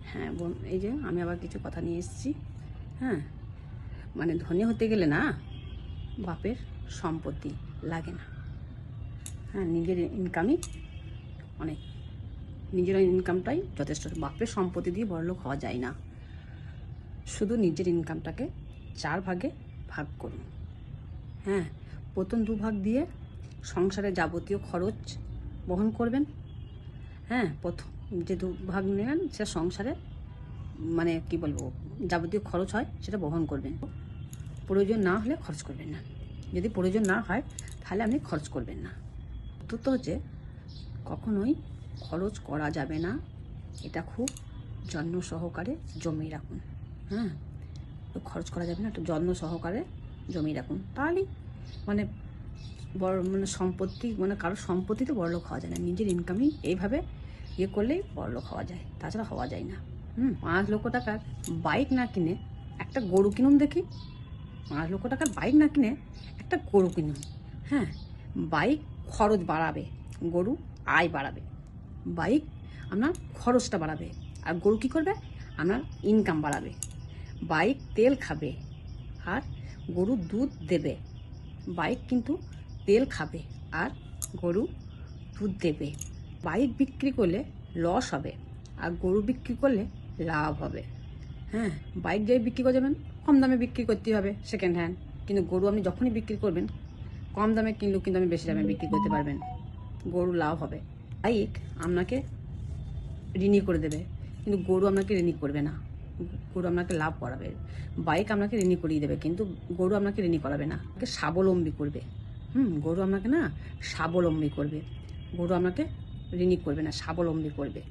হ্যাঁ বোন, এই যে আমি আবার কিছু কথা নিয়ে এসেছি। হ্যাঁ, মানে ধনী হতে গেলে না বাপের সম্পত্তি লাগে না। হ্যাঁ, নিজের ইনকামই অনেক, নিজের ইনকামটাই যথেষ্ট। বাপের সম্পত্তি দিয়ে বড়লোক হওয়া যায় না। শুধু নিজের ইনকামটাকে 4 ভাগে ভাগ করুন। হ্যাঁ, প্রথম 2 ভাগ দিয়ে সংসারে যাবতীয় খরচ বহন করবেন। হ্যাঁ, প্রথম যে 2 ভাগ নেবেন সেটা সংসারে মানে কি বলবো, যাবতীয় খরচ হয় সেটা বহন করবেন। প্রয়োজন না হলে খরচ করবেন না। যদি প্রয়োজন না হয় তাহলে আপনি খরচ করবেন না। চতুর্থ হচ্ছে, কখনোই খরচ করা যাবে না, এটা খুব যত্ন সহকারে জমিয়ে রাখুন। হ্যাঁ, তো খরচ করা যাবে না, একটু যত্ন সহকারে জমিয়ে রাখুন। তাহলেই মানে বড় মানে সম্পত্তি, মানে কারোর সম্পত্তিতে বড়লোক হওয়া যায় না। নিজের ইনকামই এইভাবে করলেই বড়লোক হওয়া যায়, তাছাড়া হওয়া যায় না। 5 লক্ষ টাকার বাইক না কিনে একটা গরু কিনুন দেখি। 5 লক্ষ টাকার বাইক না কিনে একটা গরু কিনুন। হ্যাঁ, বাইক খরচ বাড়াবে, গরু আয় বাড়াবে। বাইক আপনার খরচটা বাড়াবে, আর গরু কী করবে, আপনার ইনকাম বাড়াবে। বাইক তেল খাবে আর গরু দুধ দেবে। বাইক কিন্তু তেল খাবে আর গরু দুধ দেবে। বাইক বিক্রি করলে লস হবে আর গরু বিক্রি করলে লাভ হবে। হ্যাঁ, বাইক যেই বিক্রি করে যাবেন কম দামে বিক্রি করতে হবে সেকেন্ড হ্যান্ড, কিন্তু গরু আপনি যখনই বিক্রি করবেন কম দামে কিনলেও কিন্তু আপনি বেশি দামে বিক্রি করতে পারবেন, গরু লাভ হবে। বাইক আপনাকে ঋণী করে দেবে, কিন্তু গরু আপনাকে ঋণী করবে না, গরু আপনাকে লাভ করাবে। বাইক আপনাকে ঋণী করিয়ে দেবে, কিন্তু গরু আপনাকে ঋণী করাবে না, আপনাকে স্বাবলম্বী করবে। গরু আপনাকে না স্বাবলম্বী করবে, গরু আপনাকে ঋণী করবে না, স্বাবলম্বী করবে।